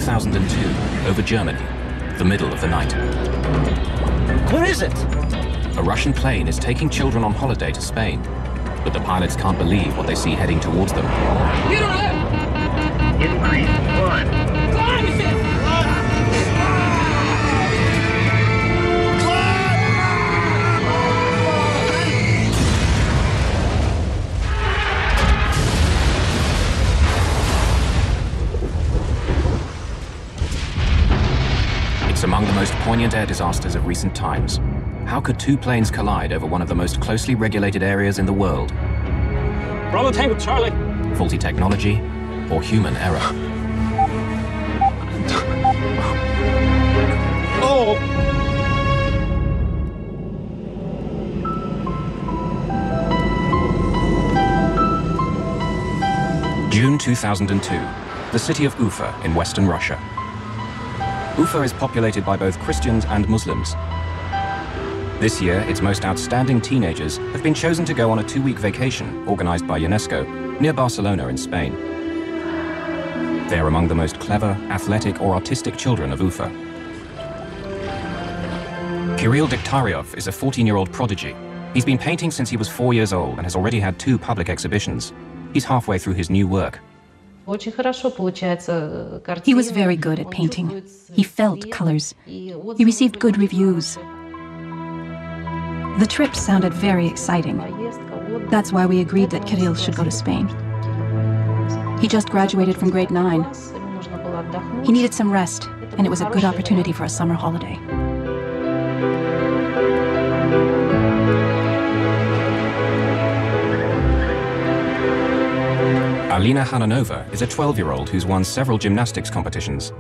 2002, over Germany, the middle of the night. Where is it? A Russian plane is taking children on holiday to Spain, but the pilots can't believe what they see heading towards them. Increase 1. It's among the most poignant air disasters of recent times. How could two planes collide over one of the most closely regulated areas in the world? Bravo Tango Charlie. Faulty technology or human error? Oh! June 2002, the city of Ufa in western Russia. Ufa is populated by both Christians and Muslims. This year, its most outstanding teenagers have been chosen to go on a 2-week vacation organized by UNESCO near Barcelona in Spain. They are among the most clever, athletic or artistic children of Ufa. Kirill Degtyaryov is a 14-year-old prodigy. He's been painting since he was 4 years old and has already had 2 public exhibitions. He's halfway through his new work. He was very good at painting. He felt colors. He received good reviews. The trip sounded very exciting. That's why we agreed that Kirill should go to Spain. He just graduated from grade 9. He needed some rest, and it was a good opportunity for a summer holiday. Alina Hananova is a 12-year-old who's won several gymnastics competitions.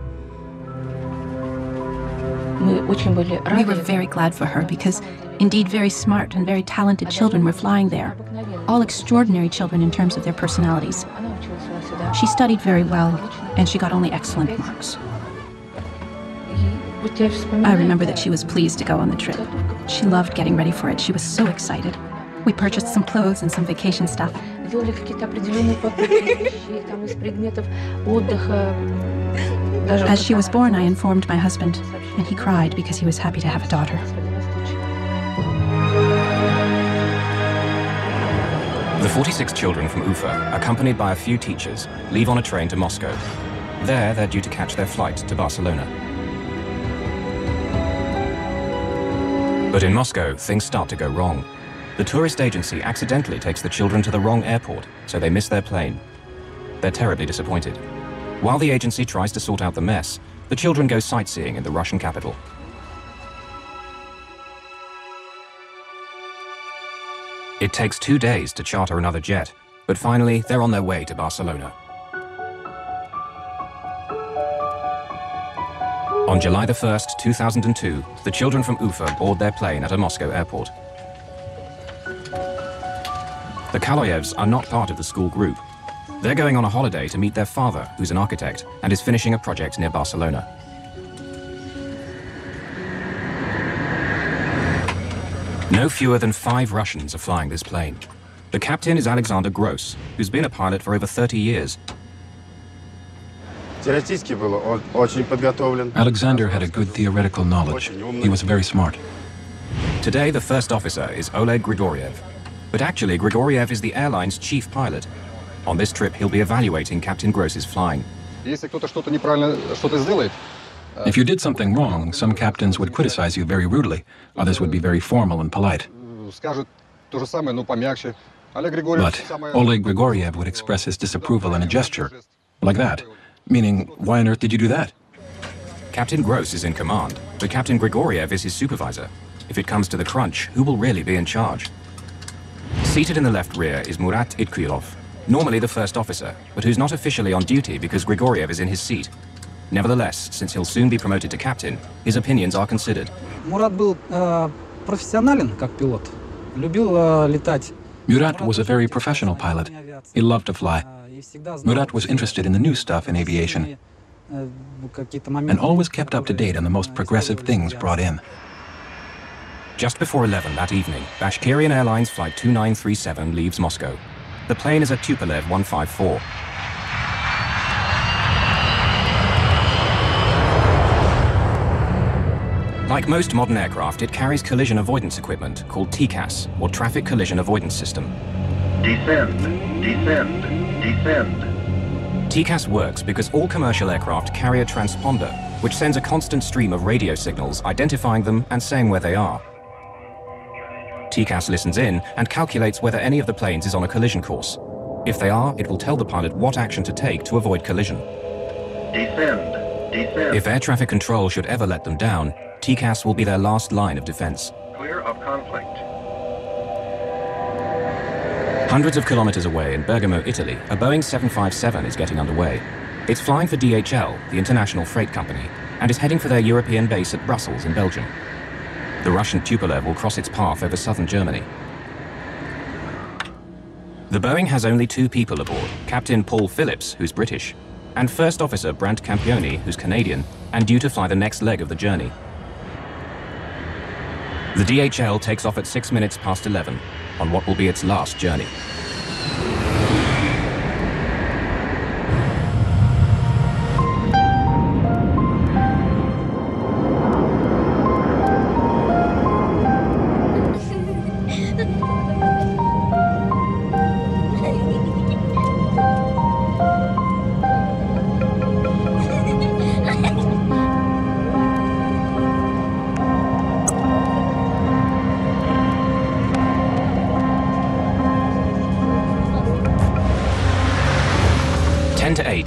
We were very glad for her because indeed very smart and very talented children were flying there. All extraordinary children in terms of their personalities. She studied very well, and she got only excellent marks. I remember that she was pleased to go on the trip. She loved getting ready for it. She was so excited. We purchased some clothes and some vacation stuff. As she was born, I informed my husband, and he cried because he was happy to have a daughter. The 46 children from Ufa, accompanied by a few teachers, leave on a train to Moscow. There, they're due to catch their flight to Barcelona. But in Moscow, things start to go wrong. The tourist agency accidentally takes the children to the wrong airport, so they miss their plane. They're terribly disappointed. While the agency tries to sort out the mess, the children go sightseeing in the Russian capital. It takes 2 days to charter another jet, but finally they're on their way to Barcelona. On July the 1st, 2002, the children from Ufa board their plane at a Moscow airport. The Kaloyevs are not part of the school group. They're going on a holiday to meet their father, who's an architect, and is finishing a project near Barcelona. No fewer than 5 Russians are flying this plane. The captain is Alexander Gross, who's been a pilot for over 30 years. Alexander had a good theoretical knowledge. He was very smart. Today, the first officer is Oleg Grigoriev. But actually, Grigoriev is the airline's chief pilot. On this trip, he'll be evaluating Captain Gross's flying. If you did something wrong, some captains would criticize you very rudely. Others would be very formal and polite. But Oleg Grigoriev would express his disapproval in a gesture, like that, meaning, why on earth did you do that? Captain Gross is in command, but Captain Grigoriev is his supervisor. If it comes to the crunch, who will really be in charge? Seated in the left rear is Murat Itkuyov, normally the first officer, but who's not officially on duty because Grigoriev is in his seat. Nevertheless, since he'll soon be promoted to captain, his opinions are considered. Murat was a very professional pilot. He loved to fly. Murat was interested in the new stuff in aviation and always kept up to date on the most progressive things brought in. Just before 11 that evening, Bashkirian Airlines Flight 2937 leaves Moscow. The plane is a Tupolev 154. Like most modern aircraft, it carries collision avoidance equipment called TCAS, or Traffic Collision Avoidance System. Descend, descend, descend. TCAS works because all commercial aircraft carry a transponder, which sends a constant stream of radio signals identifying them and saying where they are. TCAS listens in and calculates whether any of the planes is on a collision course. If they are, it will tell the pilot what action to take to avoid collision. Descend, descend. If air traffic control should ever let them down, TCAS will be their last line of defense. Clear of conflict. Hundreds of kilometers away in Bergamo, Italy, a Boeing 757 is getting underway. It's flying for DHL, the international freight company, and is heading for their European base at Brussels in Belgium. The Russian Tupolev will cross its path over southern Germany. The Boeing has only 2 people aboard, Captain Paul Phillips, who's British, and First Officer Brant Campioni, who's Canadian, and due to fly the next leg of the journey. The DHL takes off at 6 minutes past 11 on what will be its last journey.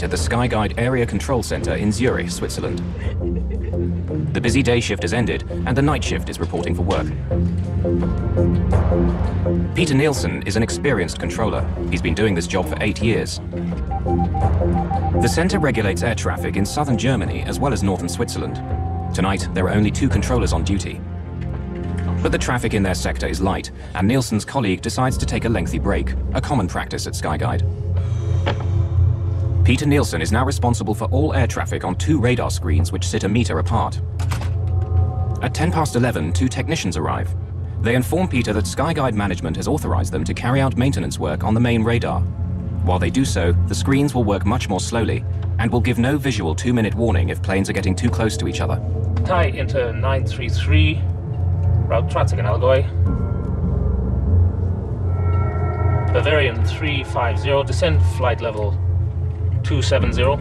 At the Skyguide Area Control Center in Zurich, Switzerland. The busy day shift has ended and the night shift is reporting for work. Peter Nielsen is an experienced controller. He's been doing this job for 8 years. The center regulates air traffic in southern Germany as well as northern Switzerland. Tonight, there are only 2 controllers on duty. But the traffic in their sector is light, and Nielsen's colleague decides to take a lengthy break, a common practice at Skyguide. Peter Nielsen is now responsible for all air traffic on 2 radar screens which sit a meter apart. At 10 past 11, 2 technicians arrive. They inform Peter that Skyguide management has authorized them to carry out maintenance work on the main radar. While they do so, the screens will work much more slowly and will give no visual 2-minute warning if planes are getting too close to each other. Tie into 933, route traffic in Allgäu. Bavarian 350, descend flight level 270.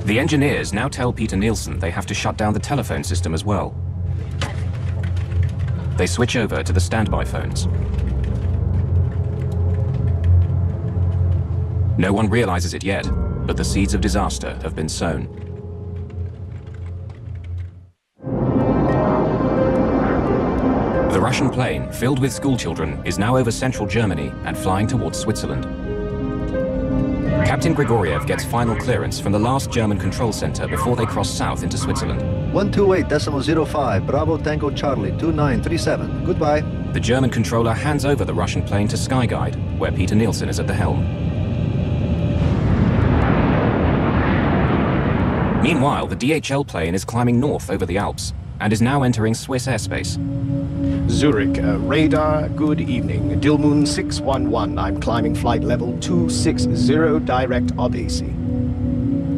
The engineers now tell Peter Nielsen they have to shut down the telephone system as well. They switch over to the standby phones. No one realizes it yet, but the seeds of disaster have been sown. The Russian plane, filled with schoolchildren, is now over central Germany and flying towards Switzerland. Captain Grigoriev gets final clearance from the last German control center before they cross south into Switzerland. 128.05, Bravo Tango Charlie, 2937. Goodbye. The German controller hands over the Russian plane to Skyguide, where Peter Nielsen is at the helm. Meanwhile, the DHL plane is climbing north over the Alps and is now entering Swiss airspace. Zurich, radar, good evening. Dilmun 611, I'm climbing flight level 260, direct ob AC.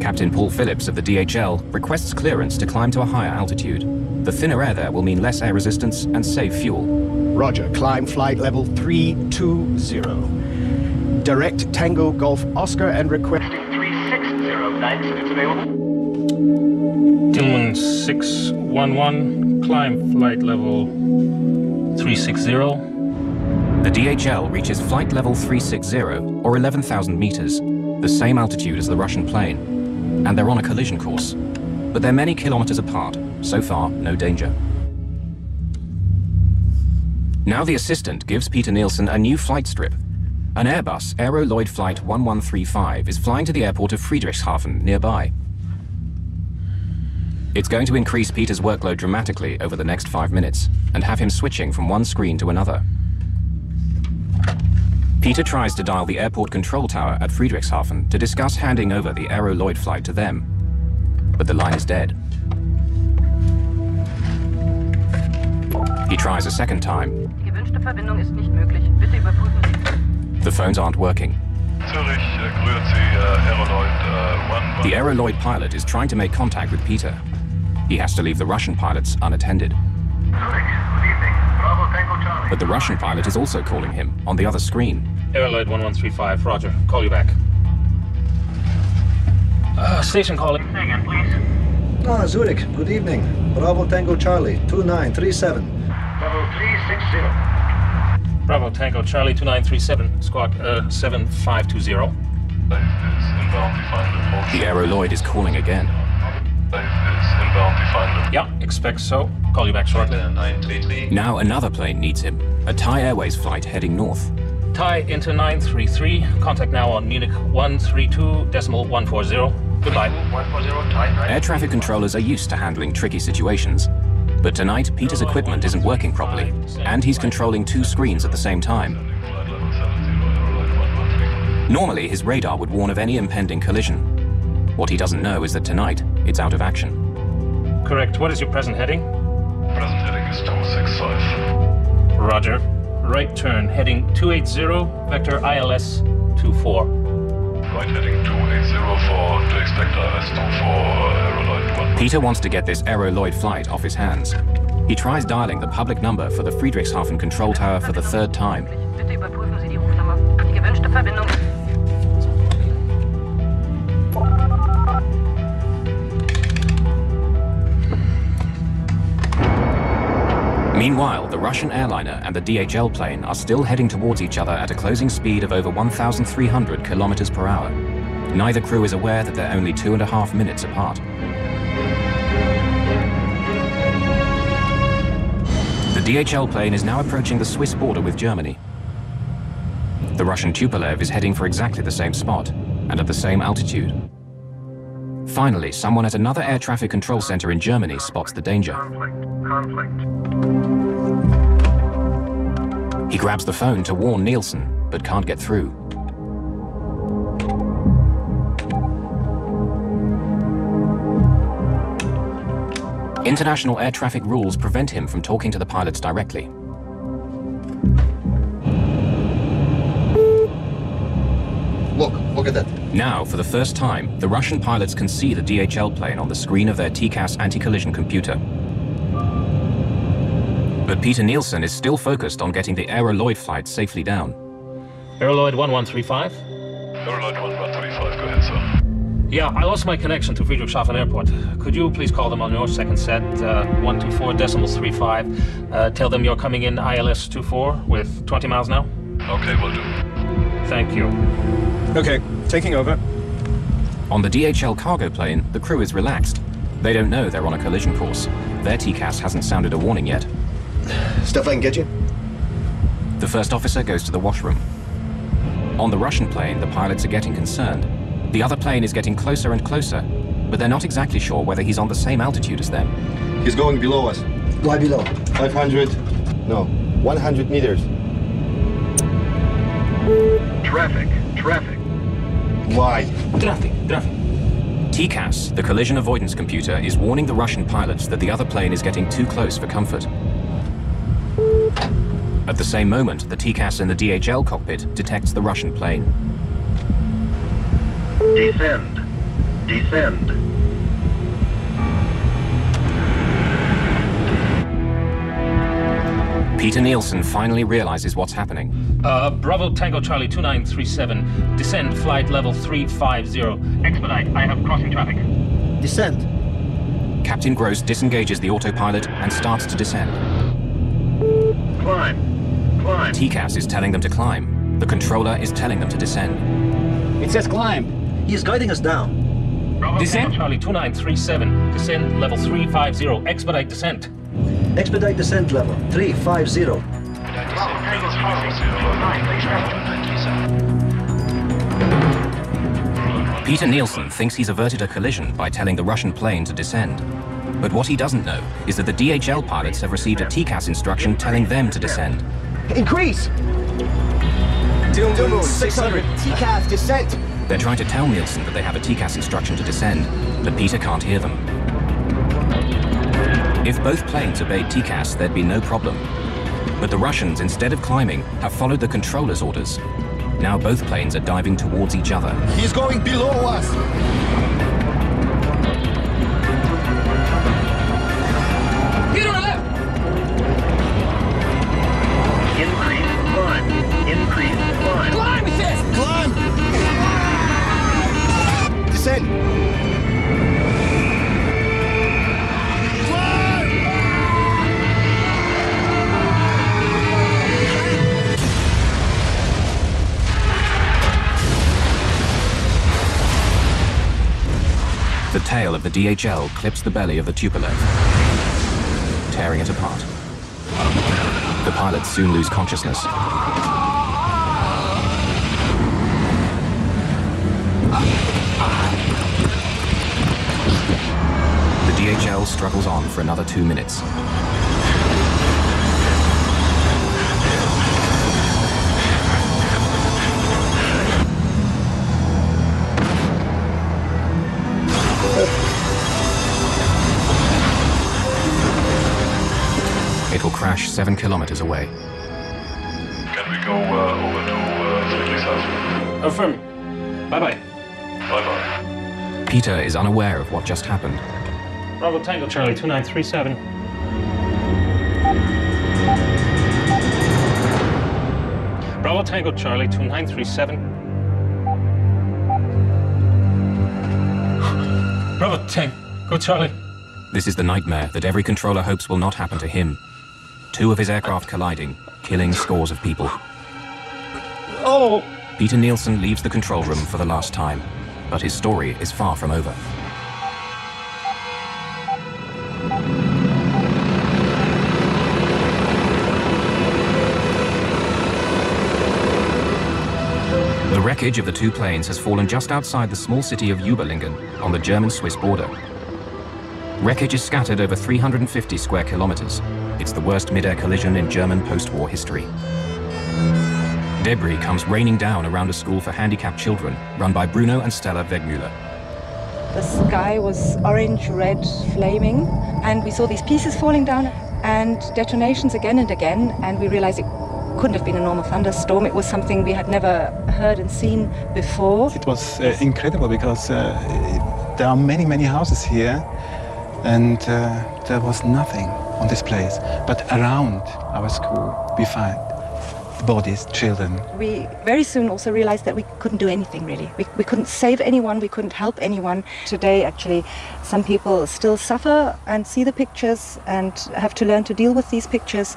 Captain Paul Phillips of the DHL requests clearance to climb to a higher altitude. The thinner air there will mean less air resistance and save fuel. Roger, climb flight level 320. Direct Tango Golf Oscar and requesting 360, thanks, it's available. Dilmun 611, climb flight level 360. The DHL reaches flight level 360, or 11,000 meters, the same altitude as the Russian plane, and they're on a collision course. But they're many kilometers apart. So far, no danger. Now the assistant gives Peter Nielsen a new flight strip. An Airbus Aero Lloyd Flight 1135 is flying to the airport of Friedrichshafen nearby. It's going to increase Peter's workload dramatically over the next 5 minutes and have him switching from one screen to another. Peter tries to dial the airport control tower at Friedrichshafen to discuss handing over the Aero Lloyd flight to them, but the line is dead. He tries a second time. The phones aren't working. The Aeroloid pilot is trying to make contact with Peter. He has to leave the Russian pilots unattended. But the Russian pilot is also calling him on the other screen. Aeroloid 1135, roger. Call you back. Station calling. Say again, please. Zurich, good evening. Bravo Tango Charlie, 2937. Level 360. Bravo Tango Charlie 2937, squawk 7520. The Aeroloid is calling again. Yeah, expect so. Call you back shortly. Now another plane needs him. A Thai Airways flight heading north. Thai into 933. Contact now on Munich 132.140. Goodbye. Air traffic controllers are used to handling tricky situations. But tonight, Peter's equipment isn't working properly, and he's controlling two screens at the same time. Normally, his radar would warn of any impending collision. What he doesn't know is that tonight, it's out of action. Correct. What is your present heading? Present heading is 265. Roger. Right turn, heading 280, vector ILS 24. Right heading 2804 to expect ILS 24, Aeroloid 1. Peter wants to get this Aeroloid flight off his hands. He tries dialing the public number for the Friedrichshafen control tower for the third time. Meanwhile, the Russian airliner and the DHL plane are still heading towards each other at a closing speed of over 1,300 kilometers per hour. Neither crew is aware that they're only 2.5 minutes apart. The DHL plane is now approaching the Swiss border with Germany. The Russian Tupolev is heading for exactly the same spot and at the same altitude. Finally, someone at another air traffic control center in Germany spots the danger. Conflict. He grabs the phone to warn Nielsen, but can't get through. International air traffic rules prevent him from talking to the pilots directly. Look at that. Now, for the first time, the Russian pilots can see the DHL plane on the screen of their TCAS anti-collision computer. But Peter Nielsen is still focused on getting the Aeroloid flight safely down. Aeroloid 1135. Aeroloid 1135, go ahead, sir. Yeah, I lost my connection to Friedrichshafen Airport. Could you please call them on your second set, 124.35. Tell them you're coming in ILS 24 with 20 miles now? Okay, will do. Thank you. Okay, taking over. On the DHL cargo plane, the crew is relaxed. They don't know they're on a collision course. Their TCAS hasn't sounded a warning yet. Stuff I can get you? The first officer goes to the washroom. On the Russian plane, the pilots are getting concerned. The other plane is getting closer and closer, but they're not exactly sure whether he's on the same altitude as them. He's going below us. Fly below. 500. No, 100 meters. Traffic. Why? Traffic. TCAS, the collision avoidance computer, is warning the Russian pilots that the other plane is getting too close for comfort. At the same moment, the TCAS in the DHL cockpit detects the Russian plane. Descend. Peter Nielsen finally realizes what's happening. Bravo Tango Charlie 2937. Descend flight level 350. Expedite. I have crossing traffic. Descend. Captain Gross disengages the autopilot and starts to descend. Climb. TCAS is telling them to climb. The controller is telling them to descend. It says climb. He is guiding us down. Bravo Descend. Tango Charlie 2937. Descend level 350. Expedite descent. Expedite descent level 350. Peter Nielsen thinks he's averted a collision by telling the Russian plane to descend. But what he doesn't know is that the DHL pilots have received a TCAS instruction telling them to descend. Increase! Dilmoon 600, TCAS descent! They're trying to tell Nielsen that they have a TCAS instruction to descend, but Peter can't hear them. If both planes obeyed TCAS, there'd be no problem. But the Russians, instead of climbing, have followed the controller's orders. Now both planes are diving towards each other. He's going below us. Increase climb. Increase climb. Climb, it says! Climb! Descend! The tail of the DHL clips the belly of the Tupolev, tearing it apart. The pilots soon lose consciousness. The DHL struggles on for another 2 minutes. It will crash 7 kilometers away. Can we go over to 3000? Affirm. Bye-bye. Bye-bye. Peter is unaware of what just happened. Bravo Tango Charlie 2937. Bravo Tango Charlie 2937. Bravo Tango Charlie. This is the nightmare that every controller hopes will not happen to him. 2 of his aircraft colliding, killing scores of people. Oh! Peter Nielsen leaves the control room for the last time, but his story is far from over. The wreckage of the 2 planes has fallen just outside the small city of Überlingen on the German-Swiss border. Wreckage is scattered over 350 square kilometers. It's the worst mid-air collision in German post-war history. Debris comes raining down around a school for handicapped children, run by Bruno and Stella Wegmüller. The sky was orange, red, flaming, and we saw these pieces falling down and detonations again and again, and we realized it couldn't have been a normal thunderstorm. It was something we had never heard and seen before. It was incredible because there are many, many houses here, and there was nothing on this place. But around our school, we find bodies, children. We very soon also realized that we couldn't do anything, really. We couldn't save anyone, we couldn't help anyone. Today, actually, some people still suffer and see the pictures and have to learn to deal with these pictures.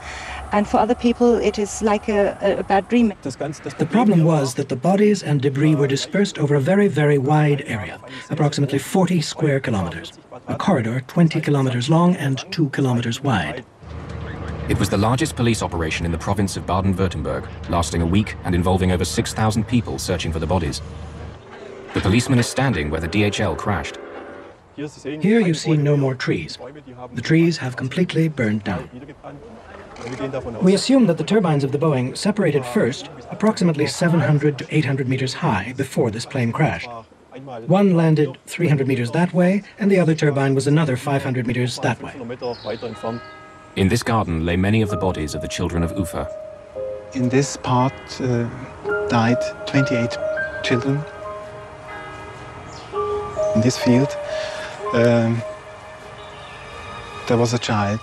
And for other people, it is like a bad dream. The problem was that the bodies and debris were dispersed over a very, very wide area, approximately 40 square kilometers. A corridor 20 kilometers long and 2 kilometers wide. It was the largest police operation in the province of Baden-Württemberg, lasting a week and involving over 6,000 people searching for the bodies. The policeman is standing where the DHL crashed. Here you see no more trees. The trees have completely burned down. We assume that the turbines of the Boeing separated first, approximately 700 to 800 meters high before this plane crashed. One landed 300 meters that way, and the other turbine was another 500 meters that way. In this garden lay many of the bodies of the children of Ufa. In this part died 28 children. In this field, there was a child.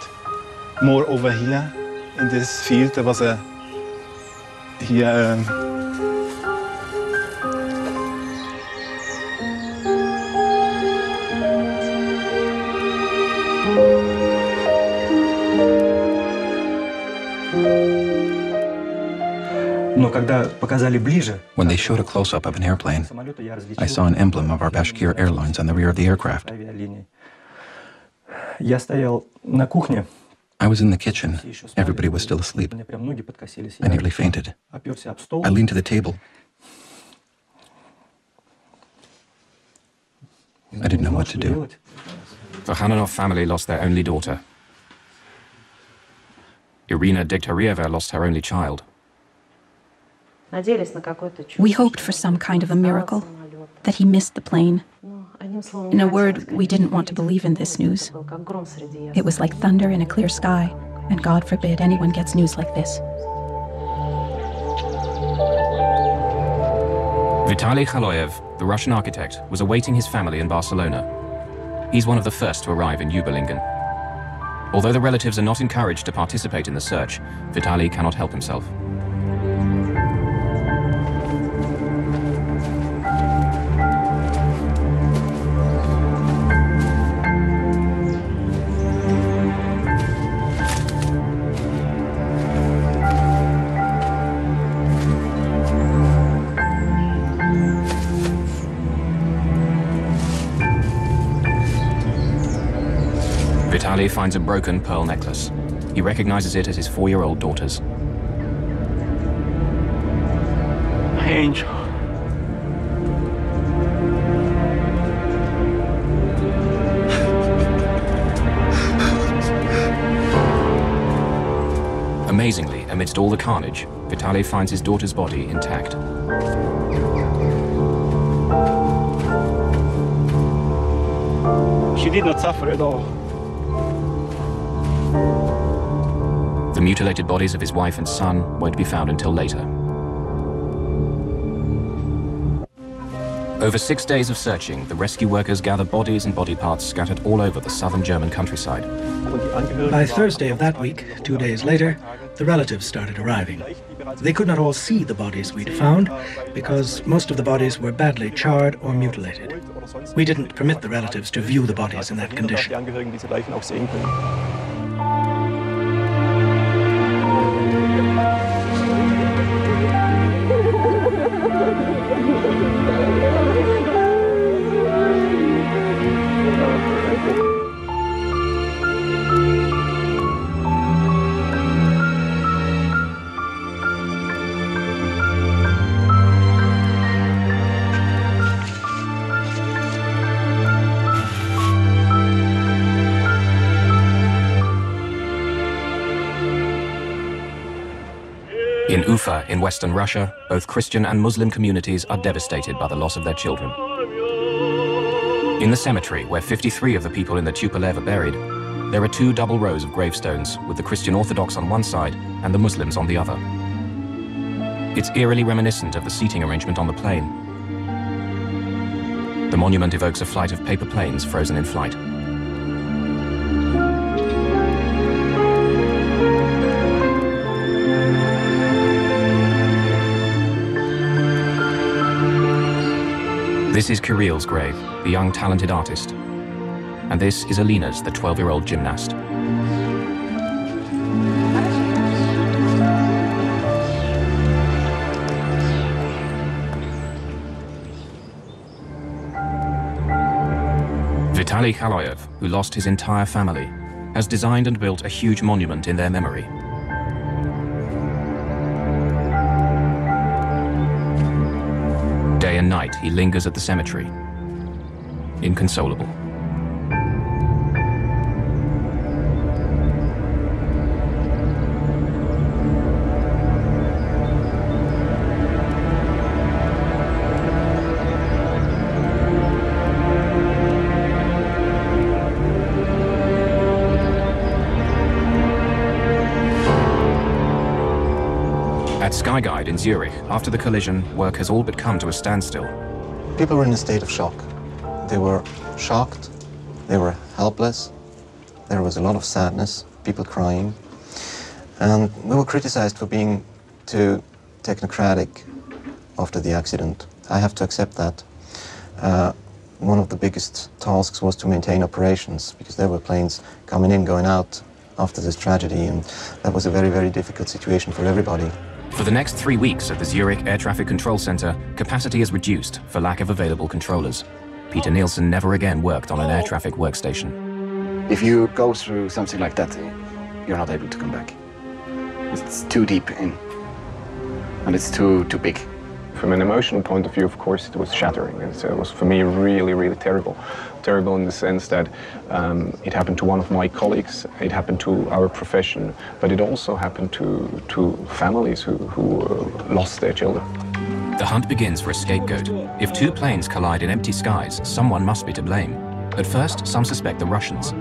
More over here, in this field, there was a When they showed a close-up of an airplane, I saw an emblem of our Bashkir Airlines on the rear of the aircraft. I was in the kitchen. Everybody was still asleep. I nearly fainted. I leaned to the table. I didn't know what to do. The Khananov family lost their only daughter. Irina Degtyaryeva lost her only child. We hoped for some kind of a miracle, that he missed the plane. In a word, we didn't want to believe in this news. It was like thunder in a clear sky, and God forbid anyone gets news like this. Vitaly Khaloyev, the Russian architect, was awaiting his family in Barcelona. He's one of the first to arrive in Ubelingen. Although the relatives are not encouraged to participate in the search, Vitaly cannot help himself. Vitaly finds a broken pearl necklace. He recognizes it as his 4-year-old daughter's. Angel. Amazingly, amidst all the carnage, Vitaly finds his daughter's body intact. She did not suffer at all. The mutilated bodies of his wife and son won't be found until later. Over 6 days of searching, the rescue workers gather bodies and body parts scattered all over the southern German countryside. By Thursday of that week, 2 days later, the relatives started arriving. They could not all see the bodies we'd found because most of the bodies were badly charred or mutilated. We didn't permit the relatives to view the bodies in that condition. In Ufa, in western Russia, both Christian and Muslim communities are devastated by the loss of their children. In the cemetery, where 53 of the people in the Tupolev are buried, there are 2 double rows of gravestones, with the Christian Orthodox on one side and the Muslims on the other. It's eerily reminiscent of the seating arrangement on the plane. The monument evokes a flight of paper planes frozen in flight. This is Kirill's grave, the young talented artist. And this is Alina's, the 12-year-old gymnast. Vitaly Khaloyev, who lost his entire family, has designed and built a huge monument in their memory. Day and night, he lingers at the cemetery, inconsolable. At Skyguide in Zurich, after the collision, work has all but come to a standstill. People were in a state of shock. They were shocked, they were helpless, there was a lot of sadness, people crying. And we were criticized for being too technocratic after the accident. I have to accept that. One of the biggest tasks was to maintain operations, because there were planes coming in, going out after this tragedy, and that was a very, very difficult situation for everybody. For the next 3 weeks at the Zurich Air Traffic Control Center, capacity is reduced for lack of available controllers. Peter Nielsen never again worked on an air traffic workstation. If you go through something like that, you're not able to come back. It's too deep in, and it's too big. From an emotional point of view, of course, it was shattering. It was for me really, really terrible. Terrible in the sense that it happened to one of my colleagues, it happened to our profession, but it also happened to families who lost their children. The hunt begins for a scapegoat. If 2 planes collide in empty skies, someone must be to blame. At first, some suspect the Russians.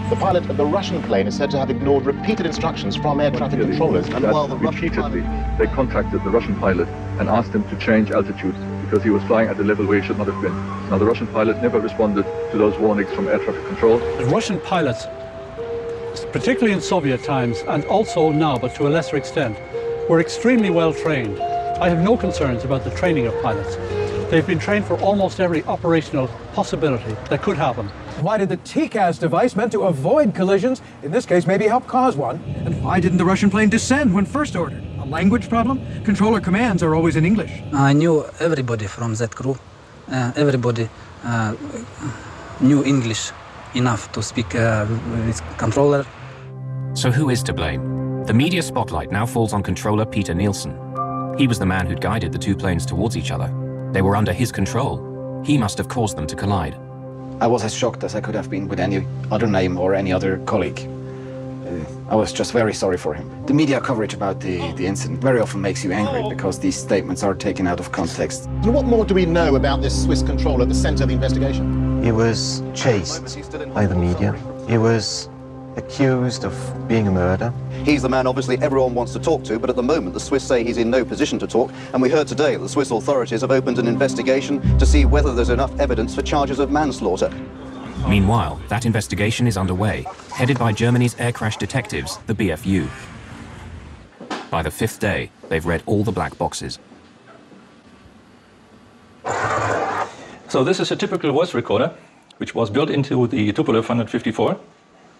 The pilot of the Russian plane is said to have ignored repeated instructions from air traffic controllers. And while repeatedly they contacted the Russian pilot and asked him to change altitude because he was flying at a level where he should not have been. Now, the Russian pilot never responded to those warnings from air traffic control. The Russian pilots, particularly in Soviet times, and also now, but to a lesser extent, were extremely well trained. I have no concerns about the training of pilots. They've been trained for almost every operational possibility that could happen. Why did the TCAS device meant to avoid collisions, in this case maybe help cause one? And why didn't the Russian plane descend when first ordered? A language problem? Controller commands are always in English. I knew everybody from that crew. Everybody knew English enough to speak with controller. So who is to blame? The media spotlight now falls on controller Peter Nielsen. He was the man who'd guided the two planes towards each other. They were under his control. He must have caused them to collide. I was as shocked as I could have been with any other name or any other colleague. I was just very sorry for him. The media coverage about the incident very often makes you angry because these statements are taken out of context. And what more do we know about this Swiss controller at the center of the investigation? He was chased by the media. He was accused of being a murderer. He's the man obviously everyone wants to talk to, but at the moment the Swiss say he's in no position to talk, and we heard today that the Swiss authorities have opened an investigation to see whether there's enough evidence for charges of manslaughter. Meanwhile, that investigation is underway, headed by Germany's air crash detectives, the BFU. By the fifth day, they've read all the black boxes. So this is a typical voice recorder, which was built into the Tupolev 154.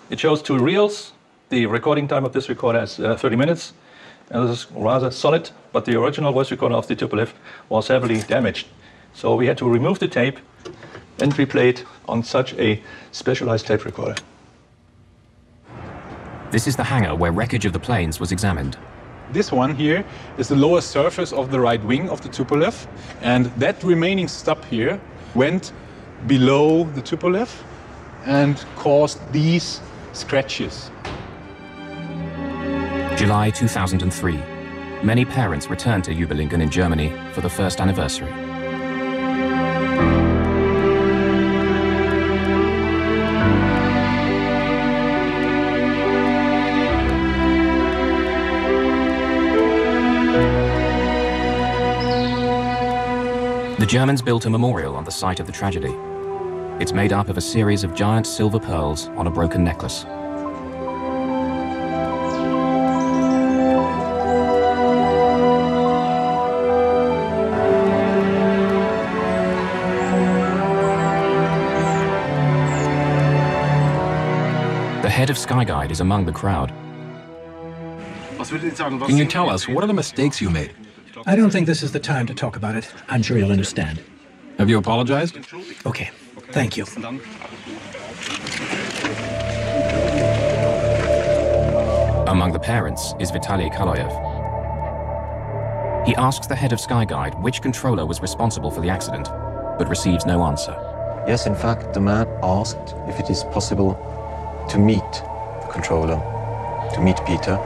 It shows two reels. The recording time of this recorder is 30 minutes. And this is rather solid, but the original voice recorder of the Tupolev was heavily damaged. So we had to remove the tape and replay it on such a specialized tape recorder. This is the hangar where wreckage of the planes was examined. This one here is the lower surface of the right wing of the Tupolev, and that remaining stub here went below the Tupolev and caused these scratches. July 2003. Many parents returned to Übelingen in Germany for the first anniversary. The Germans built a memorial on the site of the tragedy. It's made up of a series of giant silver pearls on a broken necklace. The head of Skyguide is among the crowd. Can you tell us, what are the mistakes you made? I don't think this is the time to talk about it. I'm sure you'll understand. Have you apologized? Okay, thank you. Among the parents is Vitaly Kaloyev. He asks the head of Skyguide which controller was responsible for the accident, but receives no answer. Yes, in fact, the man asked if it is possible to meet the controller, to meet Peter,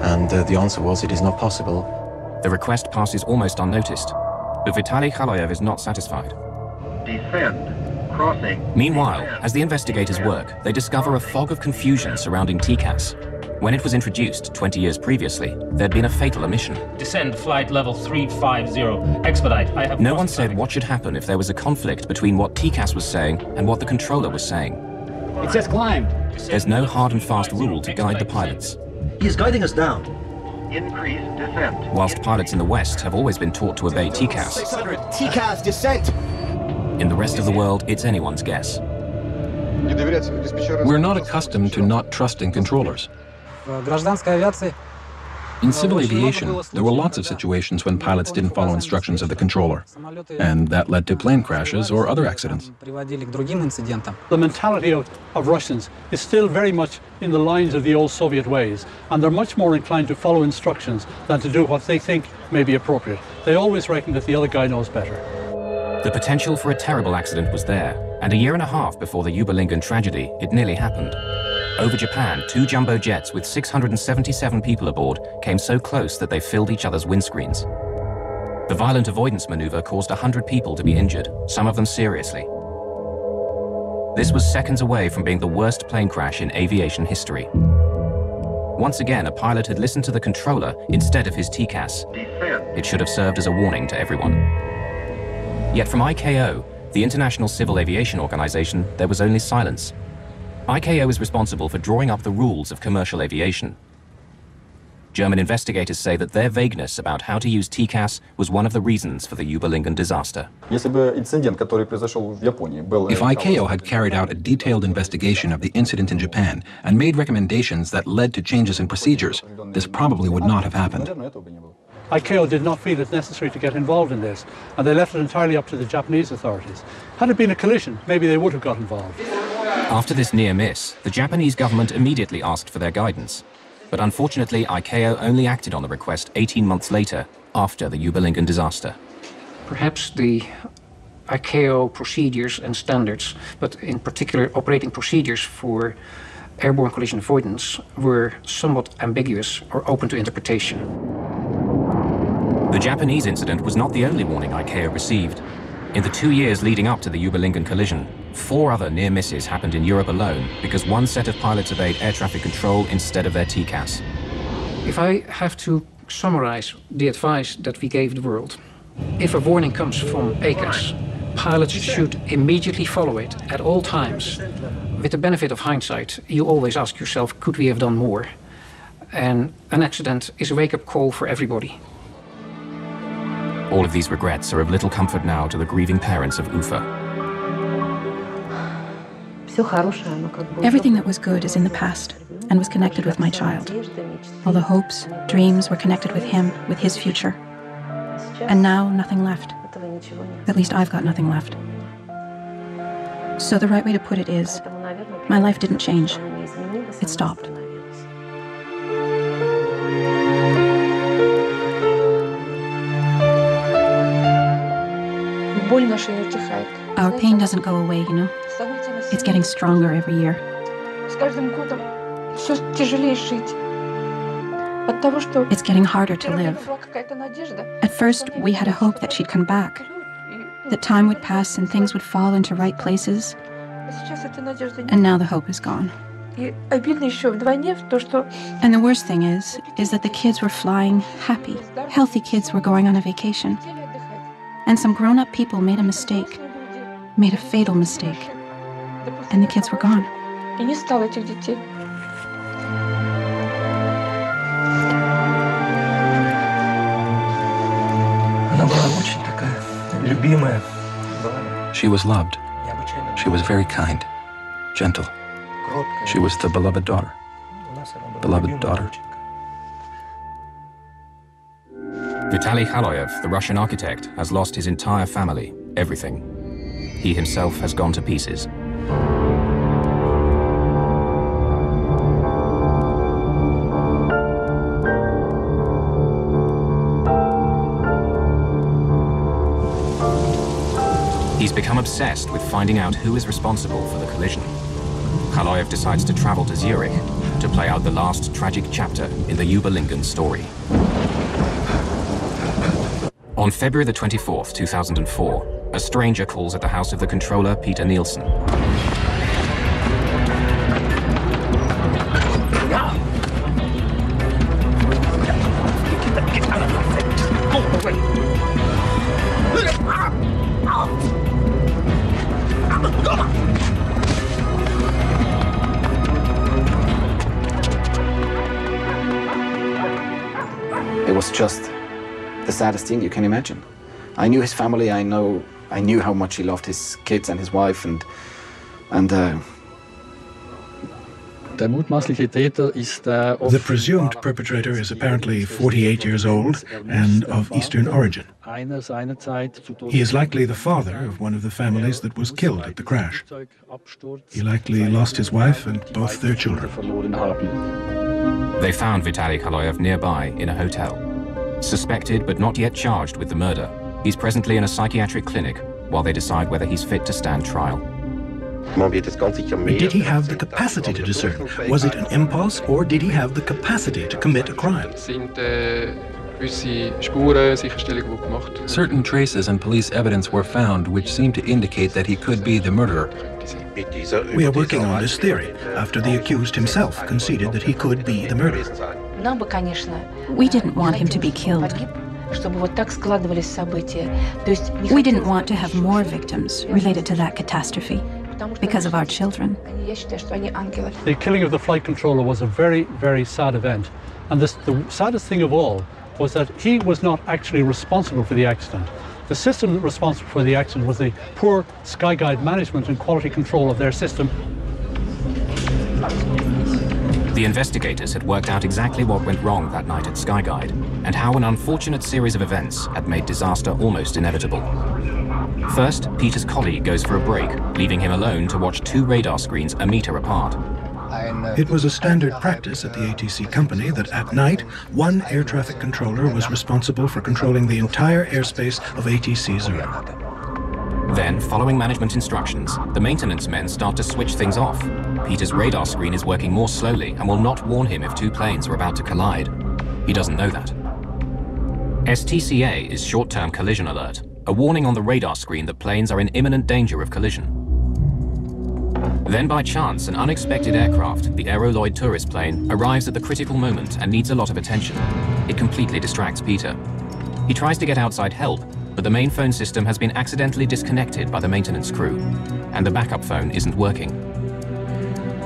and the answer was it is not possible. The request passes almost unnoticed, but Vitaly Kaloyev is not satisfied. Descend. Crossing. Meanwhile, as the investigators work, they discover a fog of confusion surrounding TCAS. When it was introduced 20 years previously, there'd been a fatal omission. Descend flight level 350. Expedite. I have no one said what should happen if there was a conflict between what TCAS was saying and what the controller was saying. It says climbed. There's no hard and fast rule to guide the pilots. He is guiding us down. Increase descent. Whilst pilots in the West have always been taught to obey TCAS. 600. TCAS descent. In the rest of the world, it's anyone's guess. We're not accustomed to not trusting controllers. In civil aviation, there were lots of situations when pilots didn't follow instructions of the controller, and that led to plane crashes or other accidents. The mentality of Russians is still very much in the lines of the old Soviet ways, and they're much more inclined to follow instructions than to do what they think may be appropriate. They always reckon that the other guy knows better. The potential for a terrible accident was there, and a year and a half before the Übelingen tragedy, it nearly happened. Over Japan, 2 jumbo jets with 677 people aboard came so close that they filled each other's windscreens. The violent avoidance maneuver caused 100 people to be injured, some of them seriously. This was seconds away from being the worst plane crash in aviation history. Once again, a pilot had listened to the controller instead of his TCAS. It should have served as a warning to everyone. Yet from ICAO, the International Civil Aviation Organization, there was only silence. ICAO is responsible for drawing up the rules of commercial aviation. German investigators say that their vagueness about how to use TCAS was one of the reasons for the Überlingen disaster. If ICAO had carried out a detailed investigation of the incident in Japan and made recommendations that led to changes in procedures, this probably would not have happened. ICAO did not feel it necessary to get involved in this, and they left it entirely up to the Japanese authorities. Had it been a collision, maybe they would have got involved. After this near miss, the Japanese government immediately asked for their guidance. But unfortunately, ICAO only acted on the request 18 months later, after the Überlingen disaster. Perhaps the ICAO procedures and standards, but in particular operating procedures for airborne collision avoidance, were somewhat ambiguous or open to interpretation. The Japanese incident was not the only warning ICAO received. In the 2 years leading up to the Überlingen collision, 4 other near misses happened in Europe alone because one set of pilots obeyed air traffic control instead of their TCAS. If I have to summarize the advice that we gave the world, if a warning comes from ACAS, pilots should immediately follow it at all times. With the benefit of hindsight, you always ask yourself, could we have done more? And an accident is a wake-up call for everybody. All of these regrets are of little comfort now to the grieving parents of Ufa. Everything that was good is in the past and was connected with my child. All the hopes, dreams were connected with him, with his future. And now, nothing left. At least I've got nothing left. So the right way to put it is, my life didn't change. It stopped. Our pain doesn't go away, you know. It's getting stronger every year. It's getting harder to live. At first, we had a hope that she'd come back, that time would pass and things would fall into right places. And now the hope is gone. And the worst thing is that the kids were flying happy. Healthy kids were going on a vacation. And some grown-up people made a mistake, made a fatal mistake. And the kids were gone. She was loved. She was very kind, gentle. She was the beloved daughter. Beloved daughter. Vitaly Khaloyev, the Russian architect, has lost his entire family, everything. He himself has gone to pieces. He's become obsessed with finding out who is responsible for the collision. Khaloyev decides to travel to Zurich to play out the last tragic chapter in the Überlingen story. On February the 24th, 2004, a stranger calls at the house of the controller, Peter Nielsen. It was just the saddest thing you can imagine. I knew his family, I knew how much he loved his kids and his wife, and The presumed perpetrator is apparently 48 years old and of Eastern origin. He is likely the father of one of the families that was killed at the crash. He likely lost his wife and both their children. They found Vitaly Khaloyev nearby in a hotel. Suspected but not yet charged with the murder, he's presently in a psychiatric clinic while they decide whether he's fit to stand trial. Did he have the capacity to discern? Was it an impulse, or did he have the capacity to commit a crime? Certain traces and police evidence were found which seem to indicate that he could be the murderer. We are working on this theory, after the accused himself conceded that he could be the murderer. We didn't want him to be killed. We didn't want to have more victims related to that catastrophe because of our children. The killing of the flight controller was a very, very sad event. And the saddest thing of all was that he was not actually responsible for the accident. The system responsible for the accident was the poor Skyguide management and quality control of their system. The investigators had worked out exactly what went wrong that night at Skyguide, and how an unfortunate series of events had made disaster almost inevitable. First, Peter's colleague goes for a break, leaving him alone to watch two radar screens a meter apart. It was a standard practice at the ATC company that at night, one air traffic controller was responsible for controlling the entire airspace of ATC Zurich. Then, following management instructions, the maintenance men start to switch things off. Peter's radar screen is working more slowly and will not warn him if two planes are about to collide. He doesn't know that. STCA is short-term collision alert, a warning on the radar screen that planes are in imminent danger of collision. Then by chance, an unexpected aircraft, the Aeroloid tourist plane, arrives at the critical moment and needs a lot of attention. It completely distracts Peter. He tries to get outside help, but the main phone system has been accidentally disconnected by the maintenance crew, and the backup phone isn't working.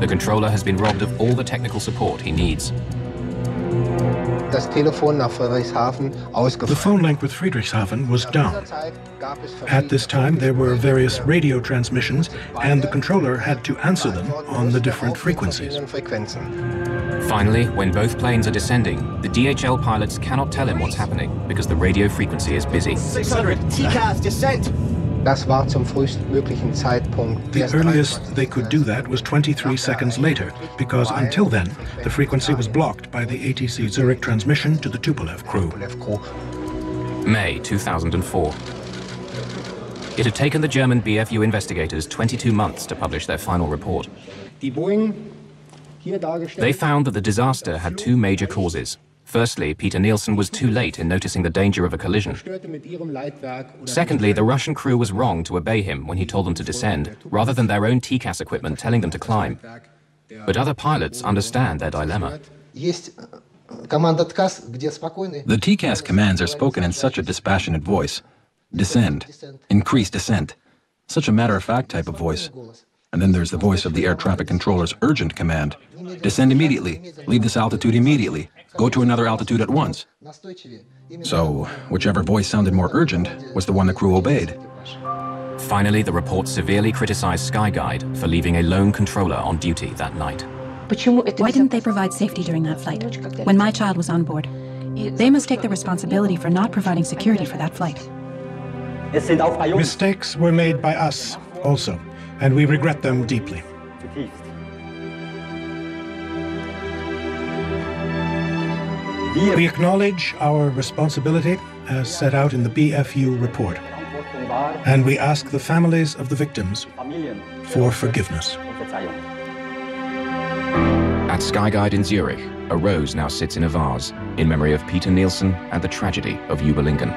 The controller has been robbed of all the technical support he needs. The phone link with Friedrichshafen was down. At this time, there were various radio transmissions, and the controller had to answer them on the different frequencies. Finally, when both planes are descending, the DHL pilots cannot tell him what's happening because the radio frequency is busy. 600, TCAS, descent! The earliest they could do that was 23 seconds later, because until then, the frequency was blocked by the ATC Zurich transmission to the Tupolev crew. May 2004. It had taken the German BFU investigators 22 months to publish their final report. They found that the disaster had two major causes. Firstly, Peter Nielsen was too late in noticing the danger of a collision. Secondly, the Russian crew was wrong to obey him when he told them to descend, rather than their own TCAS equipment telling them to climb. But other pilots understand their dilemma. The TCAS commands are spoken in such a dispassionate voice. Descend, increase descent. Such a matter-of-fact type of voice. And then there's the voice of the air traffic controller's urgent command. Descend immediately, leave this altitude immediately, go to another altitude at once. So, whichever voice sounded more urgent was the one the crew obeyed. Finally, the report severely criticized Skyguide for leaving a lone controller on duty that night. Why didn't they provide safety during that flight, when my child was on board? They must take the responsibility for not providing security for that flight. Mistakes were made by us also, and we regret them deeply. We acknowledge our responsibility as set out in the BFU report, and we ask the families of the victims for forgiveness. At Skyguide in Zurich, a rose now sits in a vase in memory of Peter Nielsen and the tragedy of Überlingen.